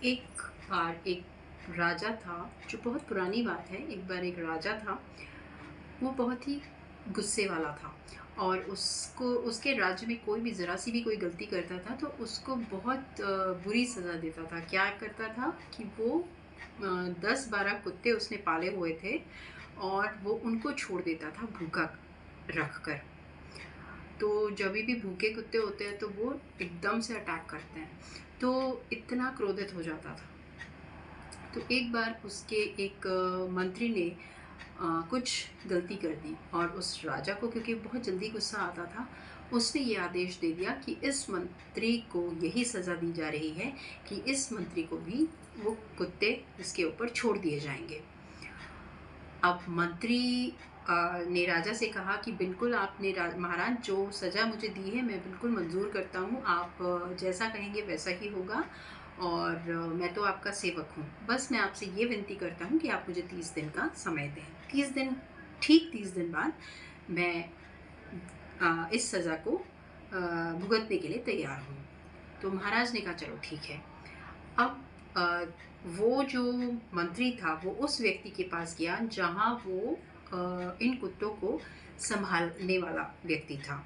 एक बार एक राजा था, जो बहुत पुरानी बात है। एक बार एक राजा था, वो बहुत ही गुस्से वाला था और उसको उसके राज्य में कोई भी ज़रा-सी भी कोई गलती करता था तो उसको बहुत बुरी सज़ा देता था। क्या करता था कि वो 10-12 कुत्ते उसने पाले हुए थे और वो उनको छोड़ देता था भूखा रख कर। तो जभी भी भूखे कुत्ते होते हैं तो वो एकदम से अटैक करते हैं। तो इतना क्रोधित हो जाता था। तो एक बार उसके एक मंत्री ने कुछ गलती कर दी और उस राजा को, क्योंकि बहुत जल्दी गुस्सा आता था, उसने ये आदेश दे दिया कि इस मंत्री को यही सज़ा दी जा रही है कि इस मंत्री को भी वो कुत्ते इसके ऊपर छोड़ दिए जाएँगे। अब मंत्री ने राजा से कहा कि बिल्कुल आपने महाराज जो सज़ा मुझे दी है मैं बिल्कुल मंज़ूर करता हूँ। आप जैसा कहेंगे वैसा ही होगा और मैं तो आपका सेवक हूँ। बस मैं आपसे ये विनती करता हूँ कि आप मुझे 30 दिन का समय दें। 30 दिन, ठीक 30 दिन बाद मैं इस सज़ा को भुगतने के लिए तैयार हूँ। तो महाराज ने कहा चलो ठीक है। अब वो जो मंत्री था वो उस व्यक्ति के पास गया जहाँ वो इन कुत्तों को सँभालने वाला व्यक्ति था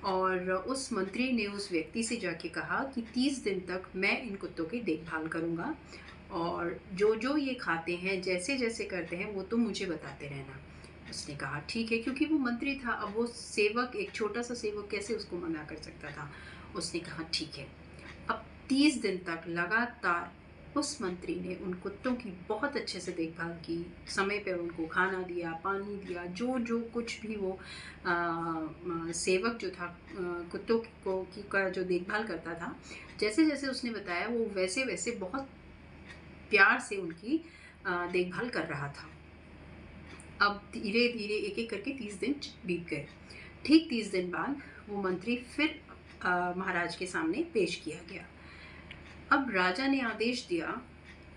और उस मंत्री ने उस व्यक्ति से जाके कहा कि 30 दिन तक मैं इन कुत्तों की देखभाल करूँगा और जो-जो ये खाते हैं, जैसे-जैसे करते हैं वो तुम मुझे बताते रहना। उसने कहा ठीक है, क्योंकि वो मंत्री था, अब वो सेवक, एक छोटा-सा सेवक कैसे उसको मना कर सकता था। उसने कहा ठीक है। अब 30 दिन तक लगातार उस मंत्री ने उन कुत्तों की बहुत अच्छे से देखभाल की, समय पे उनको खाना दिया, पानी दिया, जो-जो कुछ भी वो सेवक जो था कुत्तों को की का जो देखभाल करता था, जैसे-जैसे उसने बताया वो वैसे-वैसे बहुत प्यार से उनकी देखभाल कर रहा था। अब धीरे-धीरे एक-एक करके 30 दिन बीत गए। ठीक 30 दिन बाद वो मंत्री फिर महाराज के सामने पेश किया गया। अब राजा ने आदेश दिया,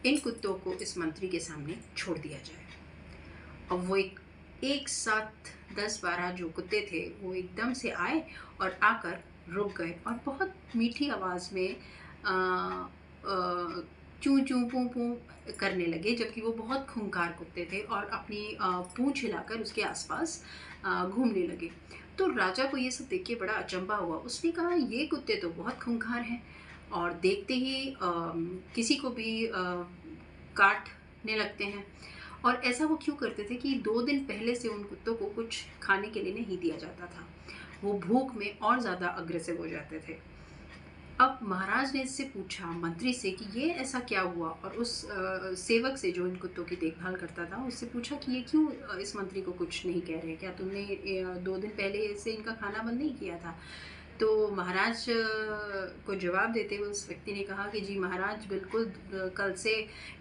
इन कुत्तों को इस मंत्री के सामने छोड़ दिया जाए। अब वो एक साथ 10-12 जो कुत्ते थे, वो एकदम से आए और आकर रुक गए और बहुत मीठी आवाज़ में चूँ चूँ पूँ पूँ करने लगे, जबकि वो बहुत खूंखार कुत्ते थे और अपनी पूँछ हिलाकर उसके आस-पास घूमने लगे। तो राजा को ये सब देख के बड़ा अचंभा हुआ। उसने कहा ये कुत्ते तो बहुत खूंखार हैं और देखते ही किसी को भी काटने लगते हैं। और ऐसा वो क्यों करते थे कि 2 दिन पहले से उन कुत्तों को कुछ खाने के लिए नहीं दिया जाता था। वो भूख में और ज़्यादा अग्रेसिव हो जाते थे। अब महाराज ने इससे पूछा मंत्री से कि ये ऐसा क्या हुआ? और उस सेवक से जो इन कुत्तों की देखभाल करता था, उससे पूछा कि ये क्यों इस मंत्री को कुछ नहीं कह रहे? क्या तुमने 2 दिन पहले से इनका खाना बंद नहीं किया था? तो महाराज को जवाब देते हुए उस व्यक्ति ने कहा कि जी महाराज, बिल्कुल कल से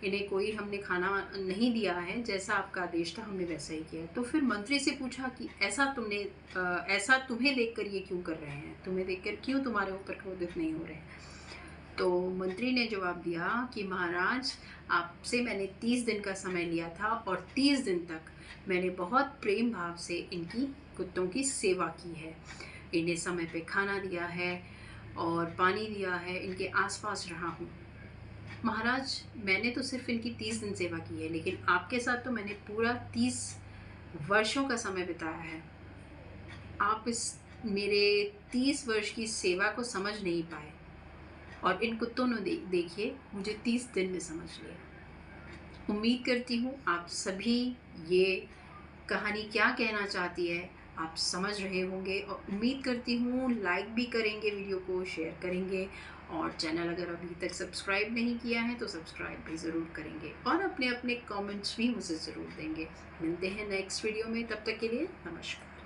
इन्हें कोई हमने खाना नहीं दिया है, जैसा आपका आदेश था हमने वैसा ही किया है। तो फिर मंत्री से पूछा कि ऐसा तुम्हें देखकर ये क्यों कर रहे हैं? तुम्हें देखकर क्यों तुम्हारे ऊपर क्रोधित नहीं हो रहे? तो मंत्री ने जवाब दिया कि महाराज, आपसे मैंने 30 दिन का समय लिया था और 30 दिन तक मैंने बहुत प्रेम भाव से इनकी कुत्तों की सेवा की है। इन्हें समय पे खाना दिया है और पानी दिया है, इनके आस-पास रहा हूँ। महाराज, मैंने तो सिर्फ़ इनकी 30 दिन सेवा की है, लेकिन आपके साथ तो मैंने पूरा 30 वर्षों का समय बिताया है। आप इस मेरे 30 वर्ष की सेवा को समझ नहीं पाए और इन कुत्तों ने देखिए मुझे 30 दिन में समझ लिया। उम्मीद करती हूँ आप सभी ये कहानी क्या कहना चाहती है आप समझ रहे होंगे और उम्मीद करती हूँ लाइक भी करेंगे, वीडियो को शेयर करेंगे और चैनल अगर अभी तक सब्सक्राइब नहीं किया है तो सब्सक्राइब भी ज़रूर करेंगे और अपने अपने कमेंट्स भी मुझे ज़रूर देंगे। मिलते हैं नेक्स्ट वीडियो में, तब तक के लिए नमस्कार।